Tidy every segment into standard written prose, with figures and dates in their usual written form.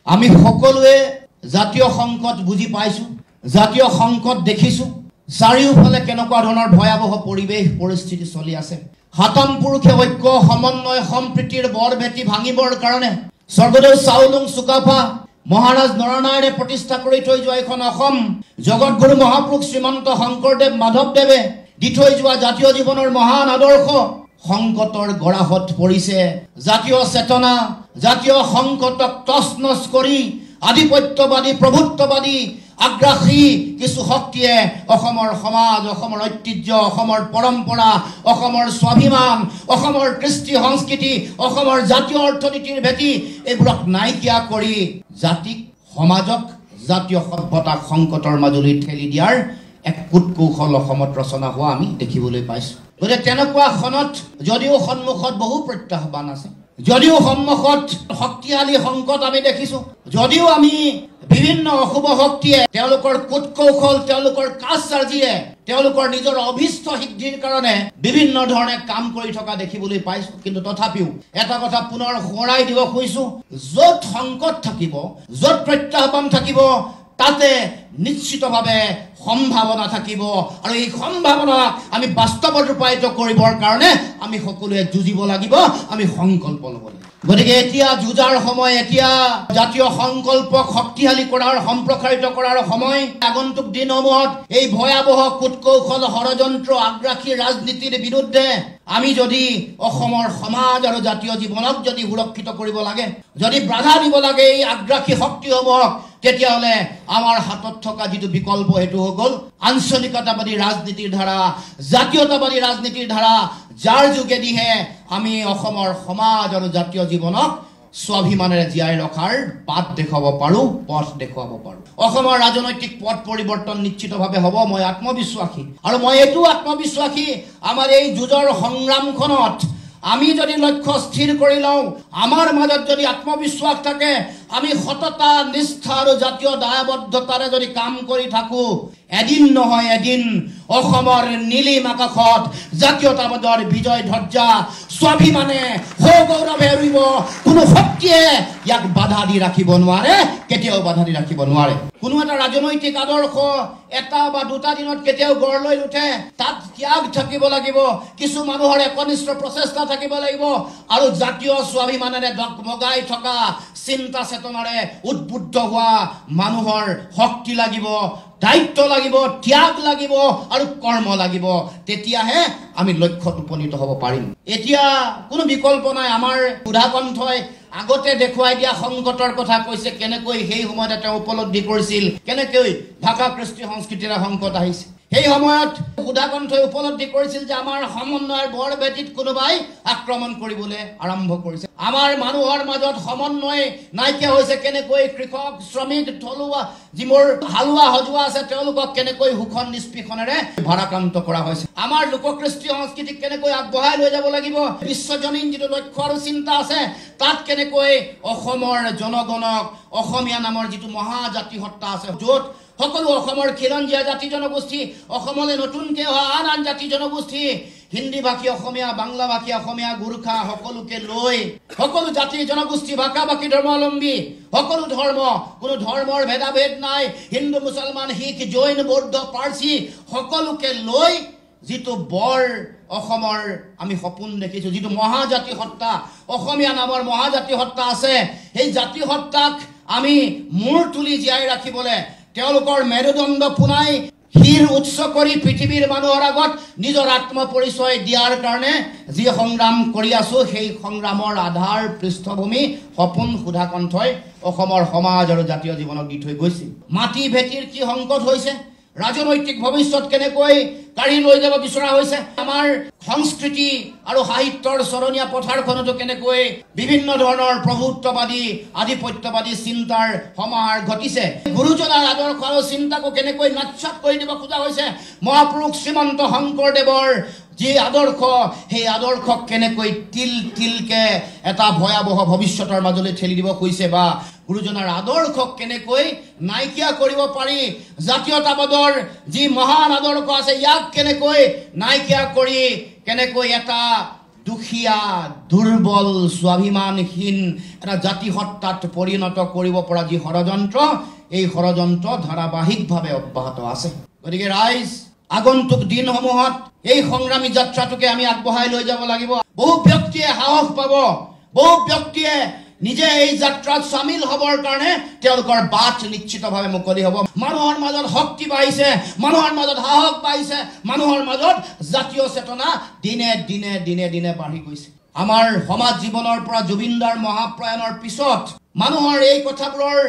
আমি সকলোৱে জাতীয় সংকট বুজি পাইছো, জাতীয় সংকট দেখিছো। চাৰিওফালে কেনেকুৱা ধৰণৰ ভয়াৱহ পৰিৱেশ পৰিস্থিতি চলি আছে। হাতম পুৰুষে ঐক্য সমন্বয় সম্প্ৰীতিৰ বৰ ভেটি ভাঙিবৰ কাৰণে স্বৰ্গদেউ চাওলুং চুকাফা মহাৰাজ নৰনাৰায়ণে প্ৰতিষ্ঠা কৰি থৈ যোৱা এখন অসম, জগতগুৰু মহাপুৰুষ শ্ৰীমন্ত শংকৰদেৱ মাধৱদেৱে দি থৈ যোৱা জাতীয় জীৱনৰ মহান আদৰ্শ সংকটৰ গৰাহত পৰিছে। জাতীয় চেতনা, জাতীয় সংকটক তছনছ কৰি আধিপত্যবাদী প্ৰভুত্ববাদী আগ্ৰাসী কিছু শক্তিয়ে অসমৰ সমাজ, অসমৰ ঐতিহ্য, অসমৰ পৰম্পৰা, অসমৰ স্বাভিমান, অসমৰ কৃষ্টি সংস্কৃতি, অসমৰ জাতীয় অৰ্থনীতিৰ ভেটি এইবোৰক নাইকিয়া কৰি জাতিক সমাজক জাতীয় সভ্যতাক সংকটৰ মাজলৈ ঠেলি দিয়াৰ এক কূটকৌশল অসমত ৰচনা হোৱা আমি দেখিবলৈ পাইছোঁ। গতিকে তেনেকুৱা খনত যদিও সন্মুখত বহু প্ৰত্যাহ্বান আছে, যদিও সন্মুখত শক্তিশালী সংকট আমি দেখিছোঁ, যদিও আমি বিভিন্ন অশুভ শক্তিয়ে তেওঁলোকৰ কূটকৌশল, তেওঁলোকৰ কাজচাৰ্জিয়ে তেওঁলোকৰ নিজৰ অভিষ্ট সিদ্ধিৰ কাৰণে বিভিন্ন ধৰণে কাম কৰি থকা দেখিবলৈ পাইছোঁ। কিন্তু তথাপিও এটা কথা পুনৰ সোঁৱৰাই দিব খুজিছোঁ, য'ত সংকট থাকিব, য'ত প্ৰত্যাহ্বান থাকিব, তাতে নিশ্চিতভাৱে সম্ভাৱনা থাকিব। আৰু এই সম্ভাৱনা আমি বাস্তৱত ৰূপায়িত কৰিবৰ কাৰণে আমি সকলোৱে যুঁজিব লাগিব, আমি সংকল্প ল'ব লাগিব। গতিকে এতিয়া যুঁজাৰ সময়, এতিয়া জাতীয় সংকল্পক শক্তিশালী কৰাৰ, সম্প্ৰসাৰিত কৰাৰ সময়। আগন্তুক দিনসমূহত এই ভয়াৱহ কূটকৌশল, ষড়যন্ত্ৰ, আগ্ৰাসী ৰাজনীতিৰ বিৰুদ্ধে আমি যদি অসমৰ সমাজ আৰু জাতীয় জীৱনক যদি সুৰক্ষিত কৰিব লাগে, যদি বাধা দিব লাগে এই আগ্ৰাসী শক্তিসমূহক, তেতিয়াহ'লে আমাৰ হাতত থকা যিটো বিকল্প সেইটো হৈ গ'ল আঞ্চলিকতাবাদী ৰাজনীতিৰ ধাৰা, জাতীয়তাবাদী ৰাজনীতিৰ ধাৰা, যাৰ যোগেদিহে আমি অসমৰ সমাজ আৰু জাতীয় জীৱনক স্বাভিমানেৰে জীয়াই ৰখাৰ বাট দেখুৱাব পাৰোঁ, পথ দেখুৱাব পাৰোঁ। অসমৰ ৰাজনৈতিক পথ পৰিৱৰ্তন নিশ্চিতভাৱে হ'ব, মই আত্মবিশ্বাসী। আৰু মই এইটো আত্মবিশ্বাসী, আমাৰ এই যুঁজৰ সংগ্ৰামখনত আমি যদি লক্ষ্য স্থিৰ কৰি লওঁ, আমাৰ মাজত যদি আত্মবিশ্বাস থাকে, আমি সততা, নিষ্ঠা আৰু জাতীয় দায়বদ্ধতাৰে যদি কাম কৰি থাকোঁ, এদিন নহয় এদিন অসমৰ নীলিম আকাশত জাতীয়তাবাদৰ বিজয় ধ্বজা স্বাভিমানে সগৌৰৱে উৰিব। কোনো শক্তিয়ে ইয়াক বাধা দি ৰাখিব নোৱাৰে, কেতিয়াও বাধা দি ৰাখিব নোৱাৰে। কোনো এটা ৰাজনৈতিক আদৰ্শ এটা বা দুটা দিনত কেতিয়াও গঢ় লৈ নুঠে। তাত ত্যাগ থাকিব লাগিব, কিছু মানুহৰ একনিষ্ঠ প্ৰচেষ্টা থাকিব লাগিব, আৰু জাতীয় স্বাভিমানেৰে ডগমগাই থকা চিন্তা চেতনাৰে উদ্বুদ্ধ হোৱা মানুহৰ শক্তি লাগিব, দায়িত্ব লাগিব, ত্যাগ লাগিব আৰু কৰ্ম লাগিব। তেতিয়াহে আমি লক্ষ্যত উপনীত হ'ব পাৰিম। এতিয়া কোনো বিকল্প নাই। আমাৰ সুধাকণ্ঠই আগতে দেখুৱাই দিয়া সংকটৰ কথা কৈছে, কেনেকৈ সেই সময়তে তেওঁ উপলব্ধি কৰিছিল, কেনেকৈ ভাষা কৃষ্টি সংস্কৃতিৰে সংকট আহিছে। সেই সময়ত সুধাকণ্ঠই উপলব্ধি কৰিছিল যে আমাৰ সমন্বয়ৰ বৰ ভেটিত কোনোবাই আক্ৰমণ কৰিবলৈ আৰম্ভ কৰিছে। আমাৰ মানুহৰ মাজত সমন্বয় নাইকিয়া হৈছে। কেনেকৈ কৃষক, শ্ৰমিক, থলুৱা যিবোৰ হালোৱা সজোৱা আছে তেওঁলোকক কেনেকৈ শোষণ নিষ্পীষণেৰে ভাৰাক্ৰান্ত কৰা হৈছে। আমাৰ লোককৃষ্টি সংস্কৃতিক কেনেকৈ আগবঢ়াই লৈ যাব লাগিব, বিশ্বজনীন যিটো লক্ষ্য আৰু চিন্তা আছে, তাত কেনেকৈ অসমৰ জনগণক অসমীয়া নামৰ যিটো মহাজাতি সত্তা আছে, য'ত সকলো অসমৰ খিলঞ্জীয়া জাতি জনগোষ্ঠী, অসমলৈ নতুনকৈ অহা আন আন জাতি জনগোষ্ঠী, হিন্দী ভাষী অসমীয়া, বাংলা ভাষী অসমীয়া, গোৰ্খা সকলোকে লৈ সকলো জাতি জনগোষ্ঠী, ভাষা ভাষী, ধৰ্মাৱলম্বী, সকলো ধৰ্ম, কোনো ধৰ্মৰ ভেদাভেদ নাই, হিন্দু, মুছলমান, শিখ, জৈন, বৌদ্ধ, পাৰ্চী সকলোকে লৈ যিটো বৰ অসমৰ আমি সপোন দেখিছোঁ, যিটো মহাজাতি সত্তা, অসমীয়া নামৰ মহাজাতি সত্তা আছে, সেই জাতি সত্তাক আমি মূৰ তুলি জীয়াই ৰাখিবলৈ, তেওঁলোকৰ মেৰুদণ্ড পোনাই শিৰ উৎস কৰি পৃথিৱীৰ মানুহৰ আগত নিজৰ আত্মপৰিচয় দিয়াৰ কাৰণে যি সংগ্ৰাম কৰি আছোঁ, সেই সংগ্ৰামৰ আধাৰ পৃষ্ঠভূমি সপোন সুধাকণ্ঠই অসমৰ সমাজ আৰু জাতীয় জীৱনক দি থৈ গৈছিল। মাটি ভেটিৰ কি সংকট হৈছে, ৰাজনৈতিক ভৱিষ্যত কেনেকৈ কাঢ়ি লৈ যাব বিচৰা হৈছে, আমাৰ সংস্কৃতি আৰু সাহিত্যৰ চৰণীয়া পথাৰখনতো কেনেকৈ বিভিন্ন ধৰণৰ প্ৰভুত্ববাদী, আধিপত্যবাদী চিন্তাৰ সমাহাৰ ঘটিছে, গুৰুজনাৰ আদৰ্শ আৰু চিন্তাকো কেনেকৈ নাচ্ছাত কৰি দিব খোজা হৈছে, মহাপুৰুষ শ্ৰীমন্ত শংকৰদেৱৰ যি আদৰ্শ, সেই আদৰ্শক কেনেকৈ তিল তিলকে এটা ভয়াৱহ ভৱিষ্যতৰ মাজলৈ ঠেলি দিব খুজিছে, বা গুৰুজনাৰ আদৰ্শক কেনেকৈ নাইকিয়া কৰিব পাৰি, জাতীয়তাবাদৰ যি মহান আদৰ্শ আছে ইয়াক কেনেকৈ নাইকিয়া কৰি কেনেকৈ এটা দুখিয়া দুৰ্বল স্বাভিমানহীন এটা জাতি হত্যাত পৰিণত কৰিব পৰা যি ষড়যন্ত্ৰ এই ষড়যন্ত্ৰ ধাৰাবাহিকভাৱে অব্যাহত আছে গতিকে ৰাইজ আগন্তুক দিনসমূহত এই সংগ্ৰামী যাত্ৰাটোকে আমি আগবঢ়াই লৈ যাব লাগিব বহু ব্যক্তিয়ে সাহস পাব বহু ব্যক্তিয়ে নিজে এই যাত্ৰাত সামিল হবৰ কাৰণে তেওঁলোকৰ বাট নিশ্চিতভাৱে মুকলি হ'ব মানুহৰ মাজত শক্তি পাইছে মানুহৰ মাজত সাহস পাইছে মানুহৰ মাজত জাতীয় চেতনা দিনে দিনে দিনে দিনে বাঢ়ি গৈছে আমাৰ সমাজ জীৱনৰ পৰা জুবিনদাৰ মহাপ্ৰয়াণৰ পিছত মানুহৰ এই কথাবোৰৰ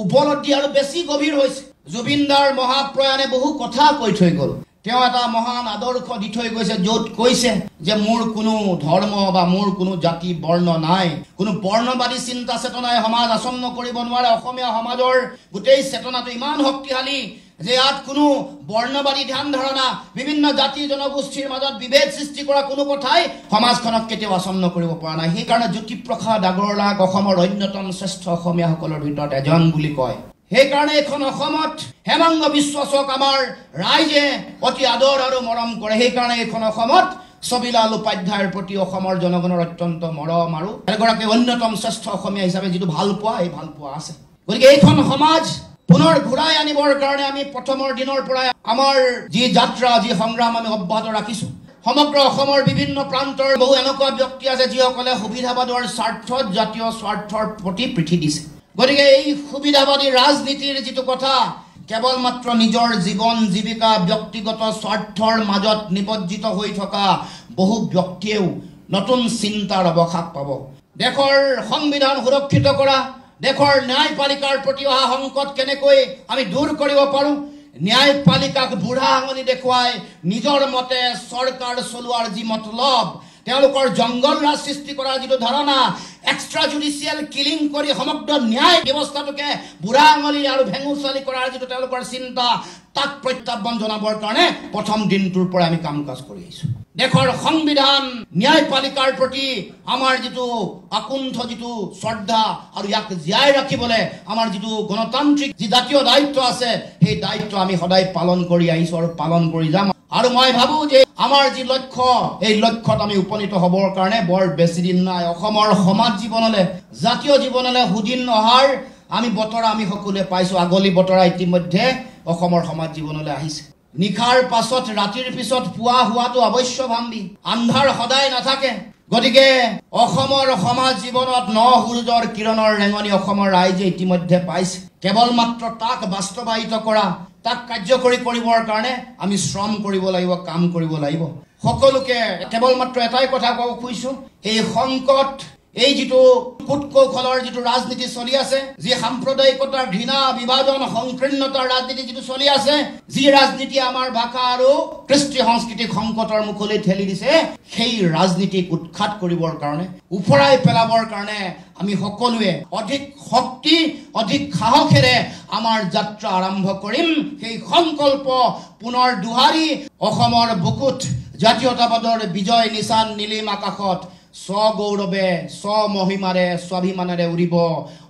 উপলব্ধি আৰু বেছি গভীৰ হৈছে জুবিনদাৰ মহাপ্ৰয়াণে বহু কথা কৈ থৈ গ'ল তেওঁ এটা মহান আদৰ্শ দি থৈ গৈছে য'ত কৈছে যে মোৰ কোনো ধৰ্ম বা মোৰ কোনো জাতি বৰ্ণ নাই কোনো বৰ্ণবাদী চিন্তা চেতনাই সমাজ আচন্ন কৰিব নোৱাৰে অসমীয়া সমাজৰ গোটেই চেতনাটো ইমান শক্তিশালী যে ইয়াত কোনো বৰ্ণবাদী ধ্যান ধাৰণা বিভিন্ন জাতি জনগোষ্ঠীৰ মাজত বিভেদ সৃষ্টি কৰা কোনো কথাই সমাজখনক কেতিয়াও আচন্ন কৰিব পৰা নাই সেইকাৰণে জ্যোতিপ্ৰসাদ আগৰৱালাক অসমৰ অন্যতম শ্ৰেষ্ঠ অসমীয়াসকলৰ ভিতৰত এজন বুলি কয় সেইকাৰণে এখন অসমত হেমংগ বিশ্বাসক আমাৰ ৰাইজে অতি আদৰ আৰু মৰম কৰে সেইকাৰণে এখন অসমত ছবিলাল উপাধ্যায়ৰ প্ৰতি অসমৰ জনগণৰ অত্যন্ত মৰম আৰু এগৰাকী অন্যতম শ্ৰেষ্ঠ অসমীয়া হিচাপে যিটো ভাল পোৱা এই ভাল পোৱা আছে গতিকে এইখন সমাজ পুনৰ ঘূৰাই আনিবৰ কাৰণে আমি প্ৰথমৰ দিনৰ পৰাই আমাৰ যি যাত্ৰা যি সংগ্ৰাম আমি অব্যাহত ৰাখিছোঁ সমগ্ৰ অসমৰ বিভিন্ন প্ৰান্তৰ বহু এনেকুৱা ব্যক্তি আছে যিসকলে সুবিধাবাদৰ স্বাৰ্থত জাতীয় স্বাৰ্থৰ প্ৰতি পিঠি দিছে গতিকে এই সুবিধাবাদী ৰাজনীতিৰ যিটো কথা কেৱল মাত্ৰ নিজৰ জীৱন জীৱিকা ব্যক্তিগত স্বাৰ্থৰ মাজত নিবজ্জিত হৈ থকা বহু ব্যক্তিয়েও নতুন চিন্তাৰ অৱকাশ পাব দেশৰ সংবিধান সুৰক্ষিত কৰা দেশৰ ন্যায়পালিকাৰ প্ৰতি অহা সংকট কেনেকৈ আমি দূৰ কৰিব পাৰোঁ ন্যায়পালিকাক বুঢ়া আঙুলি দেখুৱাই নিজৰ মতে চৰকাৰ চলোৱাৰ যি মতলব তেওঁলোকৰ জংগল ৰাজ সৃষ্টি কৰাৰ যিটো ধাৰণা এক্সট্ৰা জুডিচিয়েল কিলিং কৰি সমগ্ৰ ন্যায় ব্যৱস্থাটোকে বুঢ়া আঙুলি আৰু ভেঙুচালি কৰাৰ যিটো তেওঁলোকৰ চিন্তা তাক প্ৰত্যাহ্বান জনাবৰ কাৰণে প্ৰথম দিনটোৰ পৰা আমি কাম কাজ কৰি আহিছোঁ দেশৰ সংবিধান ন্যায়পালিকাৰ প্ৰতি আমাৰ যিটো আকুণ্ঠ যিটো শ্ৰদ্ধা আৰু ইয়াক জীয়াই ৰাখিবলৈ আমাৰ যিটো গণতান্ত্ৰিক যি জাতীয় দায়িত্ব আছে সেই দায়িত্ব আমি সদায় পালন কৰি আহিছোঁ আৰু পালন কৰি যাম আৰু মই ভাবোঁ যে আমাৰ যি লক্ষ্য এই লক্ষ্যত আমি উপনীত হ'বৰ কাৰণে বৰ বেছি দিন নাই অসমৰ সমাজ জীৱনলৈ জাতীয় জীৱনলৈ সুদিন অহাৰ আমি বতৰা আমি সকলোৱে পাইছোঁ আগলি বতৰা ইতিমধ্যে অসমৰ সমাজ জীৱনলৈ আহিছে নিশাৰ পাছত ৰাতিৰ পিছত পুৱা হোৱাটো অৱশ্যভাম্বী আন্ধাৰ সদায় নাথাকে গতিকে অসমৰ সমাজ জীৱনত ন সূৰ্যৰ কিৰণৰ ৰেঙনি অসমৰ ৰাইজে ইতিমধ্যে পাইছে কেৱল মাত্ৰ তাক বাস্তৱায়িত কৰা তাক কাৰ্যকৰী কৰিবৰ কাৰণে আমি শ্ৰম কৰিব লাগিব কাম কৰিব লাগিব সকলোকে কেৱল মাত্ৰ এটাই কথা ক'ব খুজিছোঁ এই সংকট এই যিটো কুটকৌশলৰ যিটো ৰাজনীতি চলি আছে যি সাম্প্ৰদায়িকতাৰ ঘৃণা বিভাজন সংকীৰ্ণতাৰ ৰাজনীতি যিটো চলি আছে যি ৰাজনীতি আমাৰ ভাষা আৰু কৃষ্টি সাংস্কৃতিক সংকটৰ মুখলৈ ঠেলি দিছে সেই ৰাজনীতিক উৎখাত কৰিবৰ কাৰণে উফৰাই পেলাবৰ কাৰণে আমি সকলোৱে অধিক শক্তি অধিক সাহসেৰে আমাৰ যাত্ৰা আৰম্ভ কৰিম সেই সংকল্প পুনৰ দুহাৰি অসমৰ বুকুত জাতীয়তাবাদৰ বিজয় নিশান নীলিম আকাশত স্বগৌৰৱে স্বমহিমাৰে স্বাভিমানেৰে উৰিব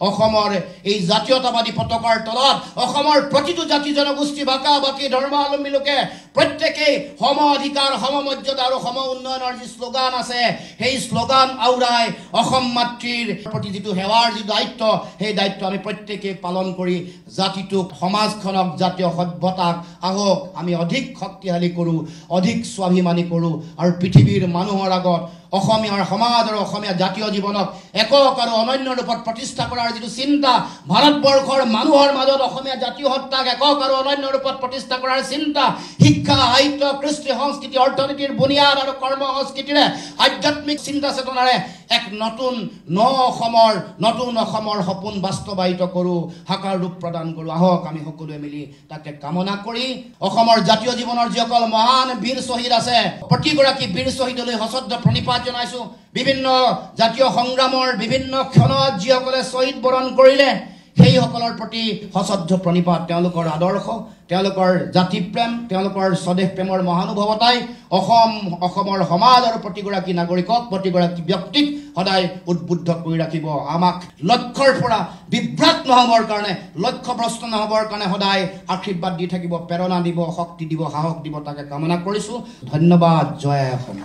অসমৰ এই জাতীয়তাবাদী পতাকাৰ তলত অসমৰ প্ৰতিটো জাতি জনগোষ্ঠী ভাষা বাকী ধৰ্মাৱলম্বী লোকে প্ৰত্যেকেই সম অধিকাৰ সম মৰ্যাদা আৰু সম উন্নয়নৰ যি শ্লোগান আছে সেই শ্লোগান আওৰাই অসম মাতৃৰ প্ৰতি যিটো সেৱাৰ যি দায়িত্ব সেই দায়িত্ব আমি প্ৰত্যেকেই পালন কৰি জাতিটোক সমাজখনক জাতীয় সভ্যতাক আহক আমি অধিক শক্তিশালী কৰোঁ অধিক স্বাভিমানী কৰোঁ আৰু পৃথিৱীৰ মানুহৰ আগত অসমীয়াৰ সমাজ আৰু অসমীয়া জাতীয় জীৱনক একক আৰু অনন্য ৰূপত প্ৰতিষ্ঠা কৰাৰ যিটো চিন্তা ভাৰতবৰ্ষৰ মানুহৰ মাজত অসমীয়া জাতীয় সত্তাক একক আৰু অনন্য ৰূপত প্ৰতিষ্ঠা কৰাৰ চিন্তা শিক্ষা সাহিত্য কৃষ্টি সংস্কৃতি অৰ্থনীতিৰ বুনিয়াদ আৰু কৰ্ম সংস্কৃতিৰে আধ্যাত্মিক চিন্তা চেতনাৰে এক নতুন অসমৰ সপোন বাস্তৱায়িত কৰোঁ সাকাৰ ৰূপ প্ৰদান কৰোঁ আহক আমি সকলোৱে মিলি তাকে কামনা কৰি অসমৰ জাতীয় জীৱনৰ যিসকল মহান বীৰ শ্বহীদ আছে প্ৰতিগৰাকী বীৰ শ্বহীদলৈ সশ্ৰদ্ধ প্ৰণিপাত জনাইছোঁ বিভিন্ন জাতীয় সংগ্ৰামৰ বিভিন্ন ক্ষণত যিসকলে শ্বহীদ বৰণ কৰিলে সেইসকলৰ প্ৰতি সশ্ৰদ্ধ প্ৰণিপাত তেওঁলোকৰ আদৰ্শ তেওঁলোকৰ জাতিপ্ৰেম তেওঁলোকৰ স্বদেশ প্ৰেমৰ মহানুভৱতাই অসমৰ সমাজ আৰু প্ৰতিগৰাকী নাগৰিকক প্ৰতিগৰাকী ব্যক্তিক সদায় উদ্বুদ্ধ কৰি ৰাখিব আমাক লক্ষ্যৰ পৰা বিভ্ৰাট নহ'বৰ কাৰণে লক্ষ্যভ্ৰষ্ট নহ'বৰ কাৰণে সদায় আশীৰ্বাদ দি থাকিব প্ৰেৰণা দিব শক্তি দিব সাহস দিব তাকে কামনা কৰিছোঁ ধন্যবাদ জয় অসম।